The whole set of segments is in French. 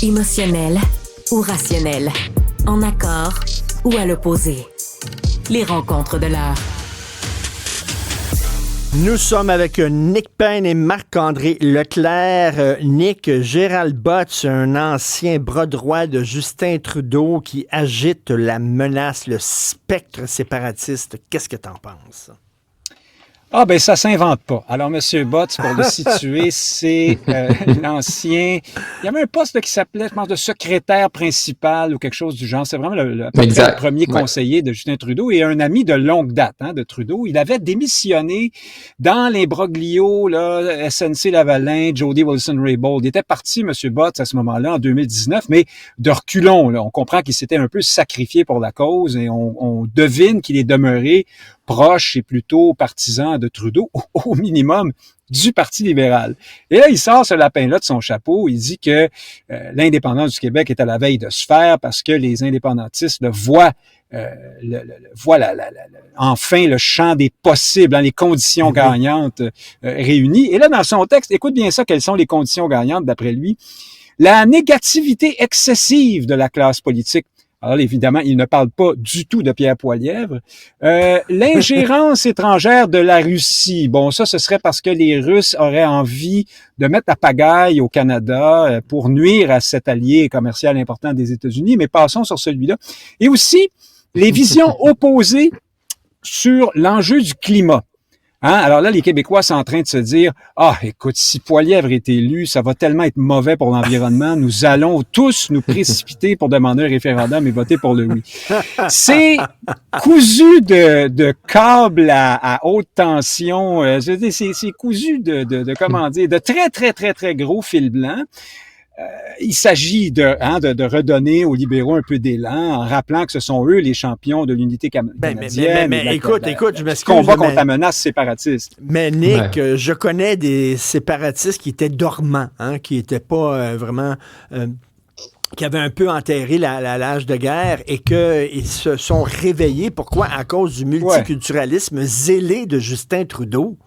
Émotionnel ou rationnel, en accord ou à l'opposé. Les rencontres de l'heure. Nous sommes avec Nick Payne et Marc-André Leclerc. Nick, Gérald Botts, un ancien bras droit de Justin Trudeau qui agite la menace, le spectre séparatiste. Qu'est-ce que t'en penses? Ah, ben ça s'invente pas. Alors, M. Botts, pour le situer, c'est l'ancien... Il y avait un poste là, qui s'appelait, je pense, de secrétaire principal ou quelque chose du genre. C'est vraiment le premier conseiller de Justin Trudeau et un ami de longue date de Trudeau. Il avait démissionné dans l'imbroglio, là, SNC-Lavalin, Jody Wilson-Raybould. Il était parti, M. Botts, à ce moment-là, en 2019, mais de reculons. Là. On comprend qu'il s'était un peu sacrifié pour la cause et on devine qu'il est demeuré proche et plutôt partisan de Trudeau, au minimum du Parti libéral. Et là, il sort ce lapin-là de son chapeau. Il dit que l'indépendance du Québec est à la veille de se faire parce que les indépendantistes voient enfin le champ des possibles, les conditions gagnantes réunies. Et là, dans son texte, écoute bien ça, quelles sont les conditions gagnantes d'après lui? La négativité excessive de la classe politique. Alors, évidemment, il ne parle pas du tout de Pierre Poilievre. L'ingérence étrangère de la Russie. Bon, ça, ce serait parce que les Russes auraient envie de mettre la pagaille au Canada pour nuire à cet allié commercial important des États-Unis. Mais passons sur celui-là. Et aussi, les visions opposées sur l'enjeu du climat. Alors là, les Québécois sont en train de se dire « Ah, écoute, si Poilievre est élu, ça va tellement être mauvais pour l'environnement, nous allons tous nous précipiter pour demander un référendum et voter pour le oui. » C'est cousu de câbles à haute tension, c'est cousu de très, très, très, très gros fil blanc. Il s'agit de redonner aux libéraux un peu d'élan en rappelant que ce sont eux les champions de l'unité canadienne. Mais écoute, je m'excuse. Combat contre la menace séparatiste. Mais Nick, je connais des séparatistes qui étaient dormants, qui n'étaient pas vraiment... qui avaient un peu enterré l'âge de guerre et qu'ils se sont réveillés. Pourquoi? À cause du multiculturalisme zélé de Justin Trudeau.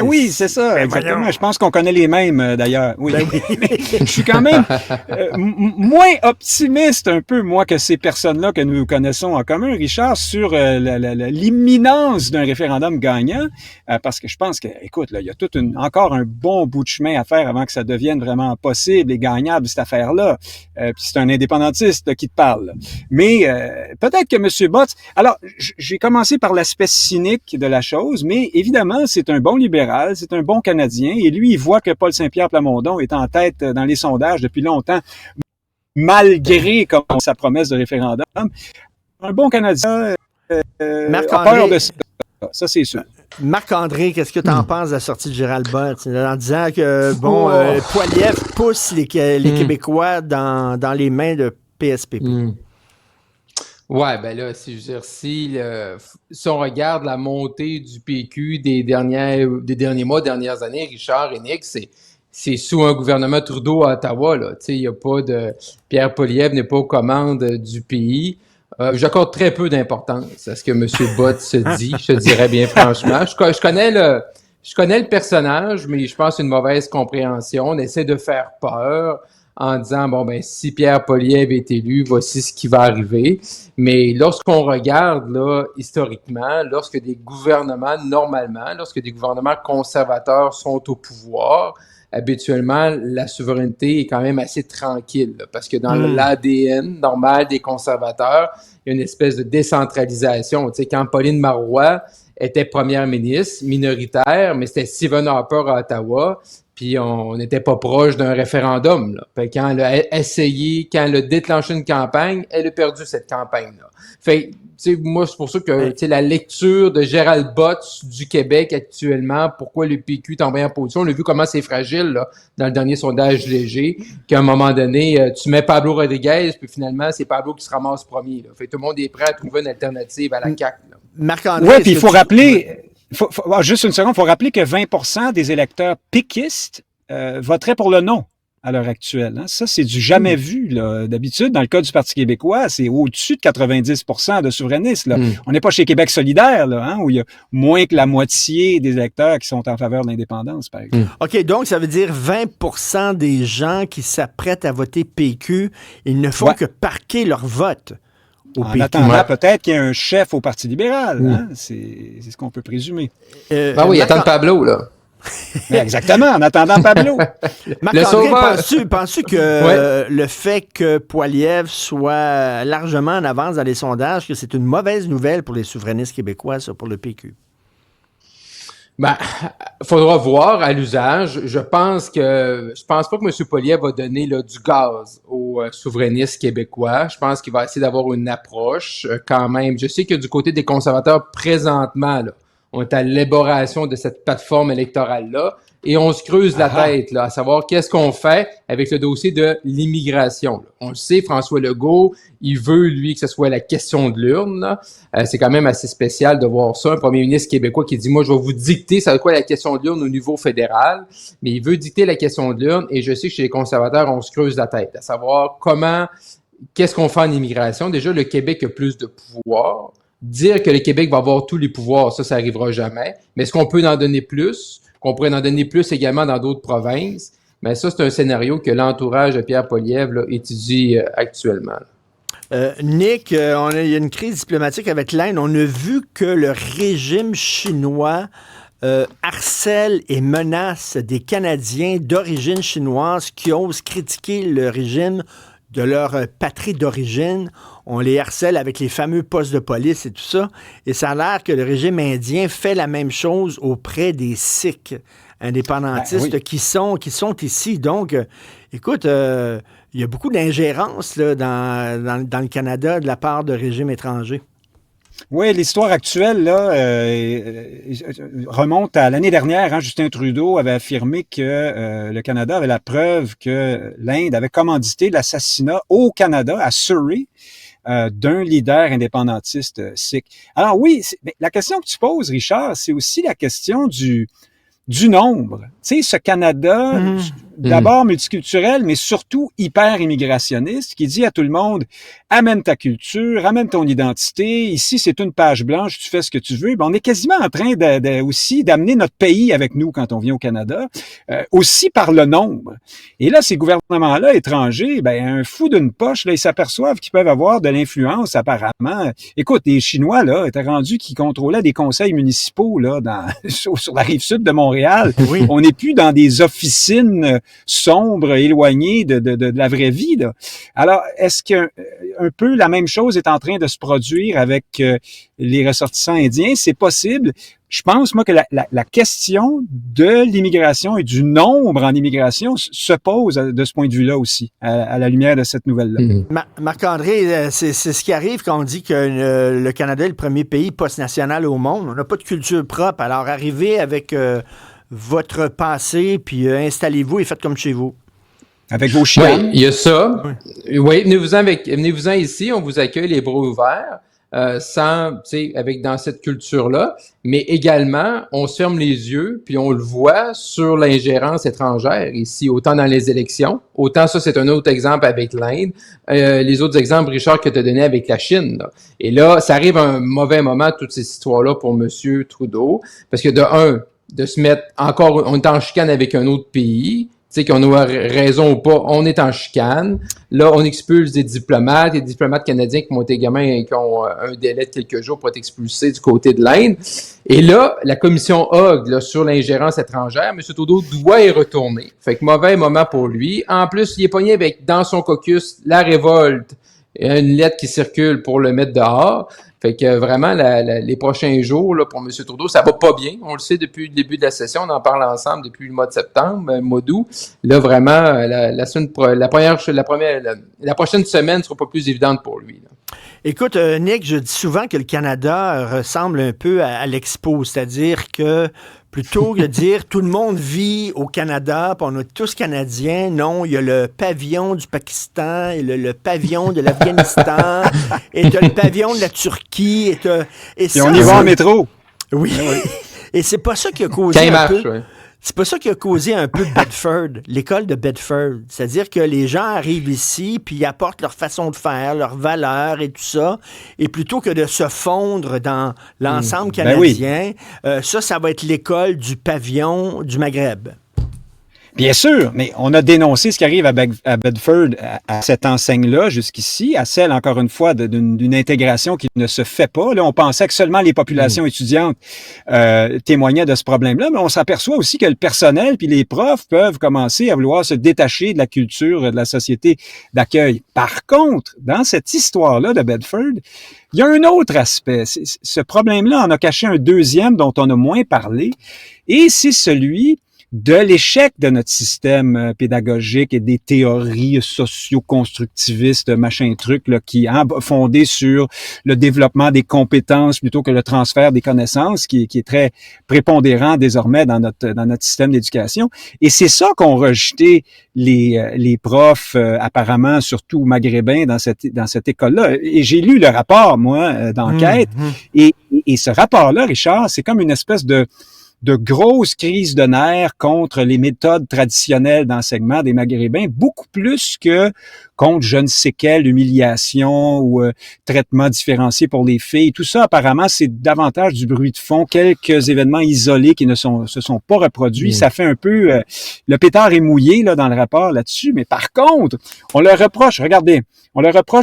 Oui, c'est ça, exactement. Je pense qu'on connaît les mêmes, d'ailleurs. Oui. Je suis quand même moins optimiste un peu, moi, que ces personnes-là que nous connaissons en commun, Richard, sur l'imminence d'un référendum gagnant, parce que je pense que, écoute, là, il y a encore un bon bout de chemin à faire avant que ça devienne vraiment possible et gagnable, cette affaire-là. Puis c'est un indépendantiste qui te parle. Là. Mais peut-être que M. Botts... Alors, j'ai commencé par l'aspect cynique de la chose, mais évidemment, c'est un bon libéral, c'est un bon Canadien, et lui, il voit que Paul Saint-Pierre Plamondon est en tête dans les sondages depuis longtemps, malgré comme sa promesse de référendum. Un bon Canadien a peur de ça. Ça, c'est sûr. Marc-André, qu'est-ce que tu en penses de la sortie de Gérald Botts en disant que, Poilievre pousse les Québécois dans les mains de PSPP? Ouais, ben là, si on regarde la montée du PQ des derniers mois, dernières années, Richard et Nick, c'est sous un gouvernement Trudeau à Ottawa, là. Tu sais, il y a pas de... Pierre Poilievre n'est pas aux commandes du pays. J'accorde très peu d'importance à ce que M. Botts se dit, je te dirais bien franchement. Je connais le personnage, mais je pense une mauvaise compréhension. On essaie de faire peur en disant, si Pierre Poilievre est élu, voici ce qui va arriver. Mais lorsqu'on regarde, là, historiquement, lorsque des gouvernements conservateurs sont au pouvoir, habituellement, la souveraineté est quand même assez tranquille, là, parce que dans l'ADN normal des conservateurs, il y a une espèce de décentralisation. Tu sais, quand Pauline Marois était première ministre, minoritaire, mais c'était Stephen Harper à Ottawa, puis on n'était pas proche d'un référendum, là. Fait quand elle a essayé, quand elle a déclenché une campagne, elle a perdu cette campagne-là. Fait tu sais, moi, c'est pour ça que, tu sais, la lecture de Gérald Botts du Québec actuellement, pourquoi le PQ est en meilleure position, on a vu comment c'est fragile, là, dans le dernier sondage léger, qu'à un moment donné, tu mets Pablo Rodriguez, puis finalement, c'est Pablo qui se ramasse premier, là. Fait que tout le monde est prêt à trouver une alternative à la CAQ, là. Marc-André, oui, puis il faut rappeler, juste une seconde, il faut rappeler que 20% des électeurs péquistes voteraient pour le non. à l'heure actuelle. Hein. Ça, c'est du jamais vu. Là. D'habitude, dans le cas du Parti québécois, c'est au-dessus de 90% de souverainistes. Là. On n'est pas chez Québec solidaire, là, hein, où il y a moins que la moitié des électeurs qui sont en faveur de l'indépendance, par exemple. OK, donc ça veut dire 20% des gens qui s'apprêtent à voter PQ, ils ne font que parquer leur vote au PQ. En attendant, peut-être qu'il y a un chef au Parti libéral. Hein? C'est ce qu'on peut présumer. Oui, il attend Pablo, là. Exactement, en attendant Pablo. Marc-André, penses-tu que le fait que Poilievre soit largement en avance dans les sondages, que c'est une mauvaise nouvelle pour les souverainistes québécois, ça, pour le PQ? Faudra voir à l'usage. Je pense pas que M. Poilievre va donner là, du gaz aux souverainistes québécois. Je pense qu'il va essayer d'avoir une approche quand même. Je sais que du côté des conservateurs, présentement, là, on est à l'élaboration de cette plateforme électorale-là et on se creuse la tête là, à savoir qu'est-ce qu'on fait avec le dossier de l'immigration. Là. On le sait, François Legault, il veut, lui, que ce soit la question de l'urne. C'est quand même assez spécial de voir ça, un premier ministre québécois qui dit « Moi, je vais vous dicter ça va quoi la question de l'urne au niveau fédéral. » Mais il veut dicter la question de l'urne et je sais que chez les conservateurs, on se creuse la tête à savoir qu'est-ce qu'on fait en immigration. Déjà, le Québec a plus de pouvoir. Dire que le Québec va avoir tous les pouvoirs, ça arrivera jamais. Mais est-ce qu'on peut en donner plus? Qu'on pourrait en donner plus également dans d'autres provinces? Mais ça, c'est un scénario que l'entourage de Pierre Poilievre là, étudie actuellement. Nick, il y a une crise diplomatique avec l'Inde. On a vu que le régime chinois harcèle et menace des Canadiens d'origine chinoise qui osent critiquer le régime de leur patrie d'origine. On les harcèle avec les fameux postes de police et tout ça. Et ça a l'air que le régime indien fait la même chose auprès des Sikhs indépendantistes qui sont ici. Donc, écoute, il y a beaucoup d'ingérence là, dans le Canada de la part de régimes étrangers. Oui, l'histoire actuelle là remonte à l'année dernière. Hein, Justin Trudeau avait affirmé que le Canada avait la preuve que l'Inde avait commandité l'assassinat au Canada, à Surrey, d'un leader indépendantiste sikh. Alors oui, la question que tu poses, Richard, c'est aussi la question du nombre. Tu sais, ce Canada, d'abord multiculturel, mais surtout hyper immigrationniste, qui dit à tout le monde, amène ta culture, amène ton identité, ici c'est une page blanche, tu fais ce que tu veux. Ben, on est quasiment en train aussi d'amener notre pays avec nous quand on vient au Canada, aussi par le nombre. Et là, ces gouvernements-là étrangers, ben un fou d'une poche, là, ils s'aperçoivent qu'ils peuvent avoir de l'influence apparemment. Écoute, les Chinois là étaient rendus qui contrôlaient des conseils municipaux là sur la rive sud de Montréal. Oui. On n'est plus dans des officines sombres, éloignées de la vraie vie. Là. Alors, est-ce qu'un peu la même chose est en train de se produire avec les ressortissants indiens? C'est possible. Je pense, moi, que la question de l'immigration et du nombre en immigration se pose de ce point de vue-là aussi, à la lumière de cette nouvelle-là. Marc-André, c'est ce qui arrive quand on dit que le Canada est le premier pays post-national au monde. On n'a pas de culture propre. Alors, arrivez avec votre passé, puis installez-vous et faites comme chez vous. Avec vos chiens. Oui, il y a ça. Oui, venez-vous-en ici, on vous accueille les bras ouverts. Dans cette culture-là, mais également, on se ferme les yeux, puis on le voit sur l'ingérence étrangère ici, autant dans les élections, autant ça, c'est un autre exemple avec l'Inde, les autres exemples, Richard, que tu as donné avec la Chine. Là. Et là, ça arrive à un mauvais moment, toutes ces histoires-là, pour M. Trudeau, parce que de se mettre encore, on est en chicane avec un autre pays, tu sais, qu'on a raison ou pas, on est en chicane. Là, on expulse des diplomates canadiens qui ont un délai de quelques jours pour être expulsés du côté de l'Inde. Et là, la commission Hogg, là, sur l'ingérence étrangère, M. Trudeau doit y retourner. Fait que mauvais moment pour lui. En plus, il est pogné avec, dans son caucus, la révolte. Il y a une lettre qui circule pour le mettre dehors. Fait que vraiment, les prochains jours là, pour M. Trudeau, ça va pas bien. On le sait depuis le début de la session. On en parle ensemble depuis le mois de septembre, mois d'août. Là, vraiment, la prochaine semaine sera pas plus évidente pour lui. Là. Écoute, Nick, je dis souvent que le Canada ressemble un peu à l'Expo, c'est-à-dire que plutôt que de dire tout le monde vit au Canada, puis on est tous Canadiens, non, il y a le pavillon du Pakistan, et le pavillon de l'Afghanistan, et le pavillon de la Turquie. Et on y va en métro. Oui. Et c'est pas ça qui a causé quand il marche, ouais. C'est pas ça qui a causé un peu Bedford, l'école de Bedford. C'est-à-dire que les gens arrivent ici, puis ils apportent leur façon de faire, leurs valeurs et tout ça. Et plutôt que de se fondre dans l'ensemble canadien, ça va être l'école du pavillon du Maghreb. Bien sûr, mais on a dénoncé ce qui arrive à Bedford, à cette enseigne-là jusqu'ici, à celle, encore une fois, d'une intégration qui ne se fait pas. Là, on pensait que seulement les populations étudiantes témoignaient de ce problème-là, mais on s'aperçoit aussi que le personnel puis les profs peuvent commencer à vouloir se détacher de la culture de la société d'accueil. Par contre, dans cette histoire-là de Bedford, il y a un autre aspect. Ce problème-là en a caché un deuxième dont on a moins parlé, et c'est celui de l'échec de notre système pédagogique et des théories socio-constructivistes, machin truc, là, qui fondé sur le développement des compétences plutôt que le transfert des connaissances, qui est très prépondérant désormais dans notre système d'éducation. Et c'est ça qu'ont rejeté les profs, apparemment, surtout maghrébins, dans cette école-là. Et j'ai lu le rapport, moi, d'enquête. Et ce rapport-là, Richard, c'est comme une espèce de grosses crises de nerfs contre les méthodes traditionnelles d'enseignement des Maghrébins, beaucoup plus que contre je ne sais quelle humiliation ou traitement différencié pour les filles. Tout ça, apparemment, c'est davantage du bruit de fond, quelques événements isolés qui se sont pas reproduits. Ça fait un peu... le pétard est mouillé là dans le rapport là-dessus, mais par contre, on leur reproche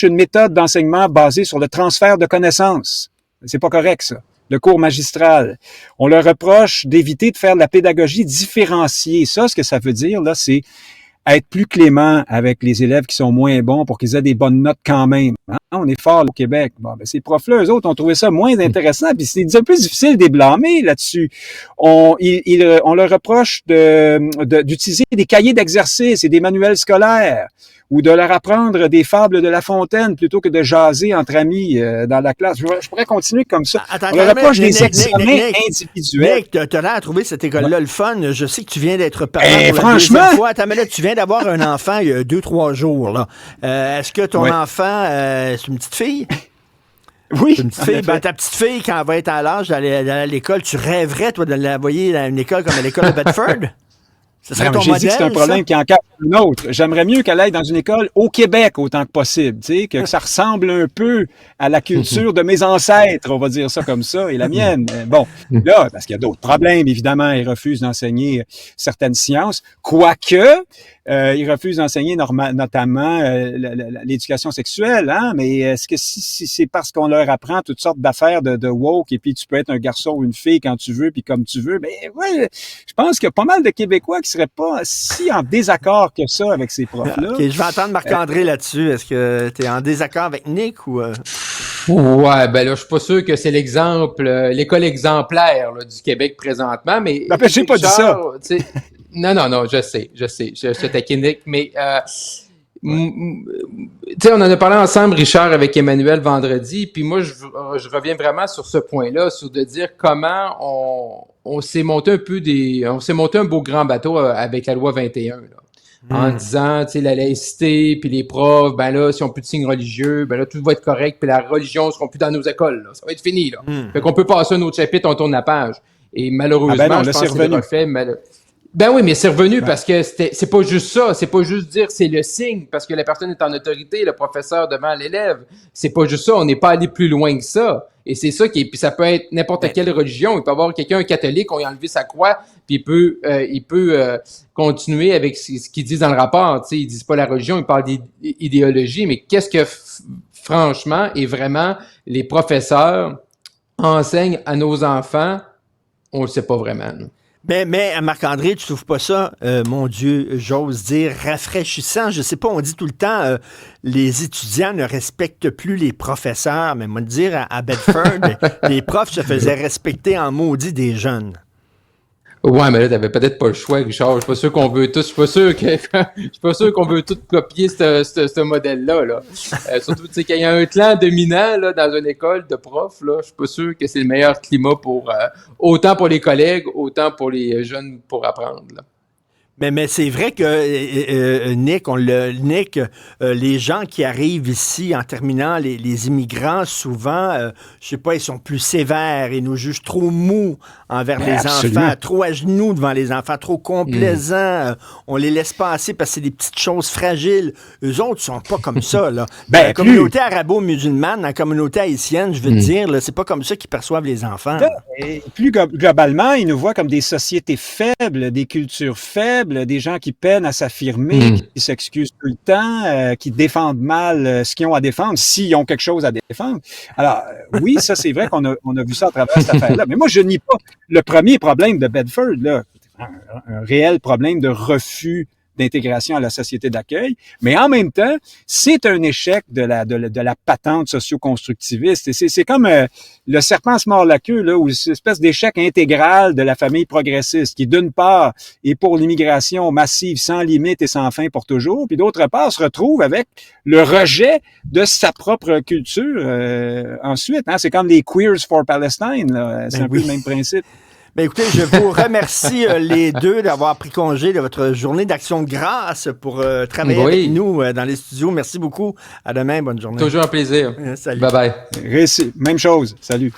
une méthode d'enseignement basée sur le transfert de connaissances. C'est pas correct, ça. Le cours magistral. On leur reproche d'éviter de faire de la pédagogie différenciée. Ça, ce que ça veut dire, là, c'est être plus clément avec les élèves qui sont moins bons pour qu'ils aient des bonnes notes quand même. Hein? On est fort au Québec. Bon, ben, ces profs-là, eux autres, ont trouvé ça moins intéressant, puis c'est un peu difficile de les blâmer là-dessus. On leur reproche d'utiliser des cahiers d'exercice et des manuels scolaires, ou de leur apprendre des fables de La Fontaine plutôt que de jaser entre amis dans la classe. Je pourrais continuer comme ça. On leur reproche des examens individuels. Nick, t'as l'air à trouver cette école-là le fun. Je sais que tu viens d'être parent pour franchement, la deuxième fois. Attends, mais là, tu viens d'avoir un enfant il y a 2-3 jours. Là. Est-ce que ton enfant, c'est une petite fille? Oui. Une petite fille. Ben, ta petite fille, quand elle va être à l'âge d'aller à l'école, tu rêverais, toi, de l'envoyer dans une école comme l'école de Bedford? J'ai dit que c'est un problème qui encadre un autre. J'aimerais mieux qu'elle aille dans une école au Québec autant que possible, tu sais, que ça ressemble un peu à la culture de mes ancêtres, on va dire ça comme ça, et la mienne. Bon, là, parce qu'il y a d'autres problèmes, évidemment, ils refusent d'enseigner certaines sciences, quoique ils refusent d'enseigner notamment l'éducation sexuelle, hein, mais est-ce que si c'est parce qu'on leur apprend toutes sortes d'affaires de woke, et puis tu peux être un garçon ou une fille quand tu veux, puis comme tu veux, ben ouais, je pense qu'il y a pas mal de Québécois qui seraient pas si en désaccord que ça avec ces profs-là. OK, je vais entendre Marc-André là-dessus. Est-ce que tu es en désaccord avec Nick ou... Ouais, ben là, je suis pas sûr que c'est l'école exemplaire là, du Québec présentement, mais... Ben, j'ai pas dit ça. Non, je sais, je taquine Nick, mais... tu sais, on en a parlé ensemble, Richard, avec Emmanuel vendredi, puis moi, je reviens vraiment sur ce point-là, sur de dire comment on s'est monté un beau grand bateau avec la loi 21, là. En disant, tu sais, la laïcité, puis les profs, ben là, si on plus de signes religieux, ben là, tout va être correct, puis la religion ne sera plus dans nos écoles, là. Ça va être fini, là. Fait qu'on peut passer à un autre chapitre, on tourne la page. Et malheureusement, je pense que c'est refait, ben oui, mais c'est revenu parce que c'est pas juste ça. C'est pas juste dire c'est le signe parce que la personne est en autorité, le professeur devant l'élève. C'est pas juste ça. On n'est pas allé plus loin que ça. Et c'est ça puis ça peut être n'importe quelle religion. Il peut y avoir quelqu'un, un catholique, on lui a enlevé sa croix, puis il peut continuer avec ce qu'ils disent dans le rapport. Tu sais, ils disent pas la religion, ils parlent d'idéologie, mais qu'est-ce que franchement et vraiment les professeurs enseignent à nos enfants, on le sait pas vraiment. Nous. Mais Marc-André, tu trouves pas ça, mon Dieu, j'ose dire, rafraîchissant? Je sais pas, on dit tout le temps, les étudiants ne respectent plus les professeurs, mais moi, dire à Bedford, les profs se faisaient respecter en maudit des jeunes. Ouais, mais là, t'avais peut-être pas le choix, Richard. Je suis pas sûr qu'on veut tout copier ce modèle-là, là. Surtout, tu sais, qu'il y a un clan dominant, là, dans une école de profs, là. Je suis pas sûr que c'est le meilleur climat pour, autant pour les collègues, autant pour les jeunes pour apprendre, là. Mais c'est vrai que, Nick, les gens qui arrivent ici en terminant, les immigrants, souvent, je sais pas, ils sont plus sévères, ils nous jugent trop mous envers les Absolument. enfants, trop à genoux devant les enfants, trop complaisants, on les laisse passer parce que c'est des petites choses fragiles. Eux autres sont pas comme ça, là. Dans la communauté arabo-musulmane, dans la communauté haïtienne, je veux te dire, là, c'est pas comme ça qu'ils perçoivent les enfants. Et plus globalement, ils nous voient comme des sociétés faibles, des cultures faibles, des gens qui peinent à s'affirmer, qui s'excusent tout le temps, qui défendent mal ce qu'ils ont à défendre, s'ils ont quelque chose à défendre. Alors, oui, ça, c'est vrai qu'on a vu ça à travers cette affaire-là. Mais moi, je nie pas le premier problème de Bedford, là, un réel problème de refus d'intégration à la société d'accueil, mais en même temps, c'est un échec de la patente socio-constructiviste. Et c'est comme le serpent se mord la queue, là, ou une espèce d'échec intégral de la famille progressiste, qui d'une part est pour l'immigration massive, sans limite et sans fin pour toujours, puis d'autre part se retrouve avec le rejet de sa propre culture ensuite. Hein? C'est comme les Queers for Palestine, là. C'est un peu le même principe. Ben écoutez, je vous remercie les deux d'avoir pris congé de votre journée d'action de grâce pour travailler avec nous dans les studios. Merci beaucoup. À demain. Bonne journée. Toujours un plaisir. Salut. Bye bye. Même chose. Salut.